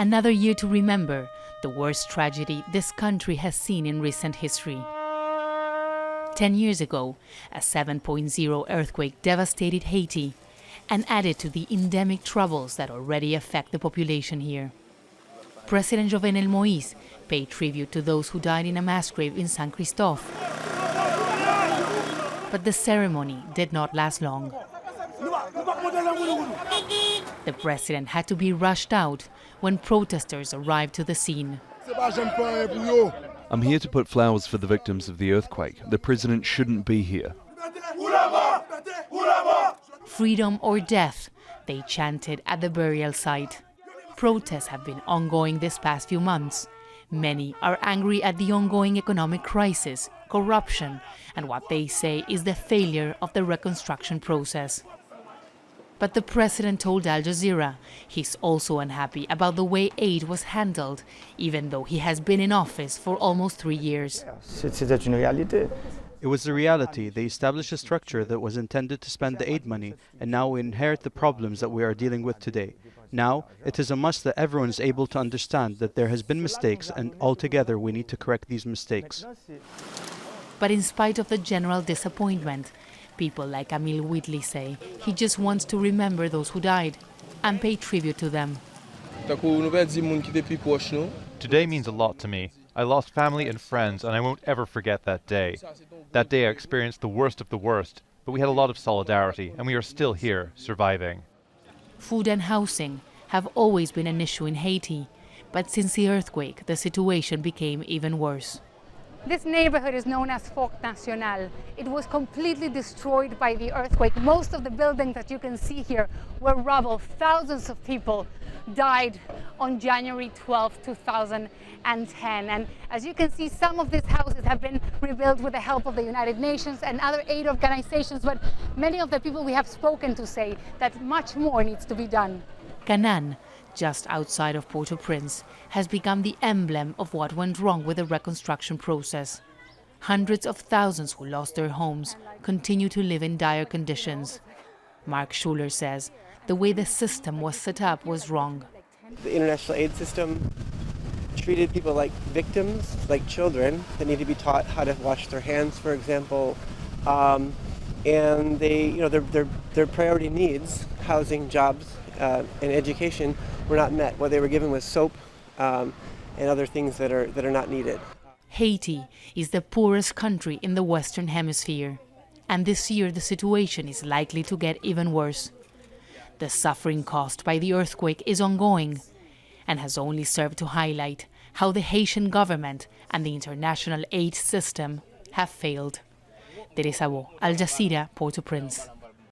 Another year to remember, the worst tragedy this country has seen in recent history. 10 years ago, a 7.0 earthquake devastated Haiti and added to the endemic troubles that already affect the population here. President Jovenel Moise paid tribute to those who died in a mass grave in San Christophe. But the ceremony did not last long. The president had to be rushed out when protesters arrived to the scene. I'm here to put flowers for the victims of the earthquake. The president shouldn't be here. Freedom or death, they chanted at the burial site. Protests have been ongoing this past few months. Many are angry at the ongoing economic crisis, corruption, and what they say is the failure of the reconstruction process. But the president told Al Jazeera he's also unhappy about the way aid was handled, even though he has been in office for almost 3 years. It was the reality. They established a structure that was intended to spend the aid money, and now we inherit the problems that we are dealing with today. Now, it is a must that everyone is able to understand that there has been mistakes, and altogether we need to correct these mistakes. But in spite of the general disappointment, people like CAMILLE WIDLEY say he just wants to remember those who died and pay tribute to them. Today means a lot to me. I lost family and friends, and I won't ever forget that day. That day I experienced the worst of the worst, but we had a lot of solidarity, and we are still here, surviving. Food and housing have always been an issue in Haiti, but since the earthquake, the situation became even worse. This neighborhood is known as NATIONALE. It was completely destroyed by the earthquake. Most of the buildings that you can see here were rubble. Thousands of people died on January 12, 2010. And as you can see, some of these houses have been rebuilt with the help of the United Nations and other aid organizations, but many of the people we have spoken to say that much more needs to be done. Canaan, just outside of Port-au-Prince, has become the emblem of what went wrong with the reconstruction process. Hundreds of thousands who lost their homes continue to live in dire conditions. Mark SCHULLER says the way the system was set up was wrong. The international aid system treated people like victims, like children that need to be taught how to wash their hands, for example. And their priority needs, housing, jobs, and education, were not met. What they were given was soap and other things that are not needed. Haiti is the poorest country in the Western Hemisphere, and this year the situation is likely to get even worse. The suffering caused by the earthquake is ongoing and has only served to highlight how the Haitian government and the international aid system have failed. Teresa, Al Jazeera, Port-au-Prince.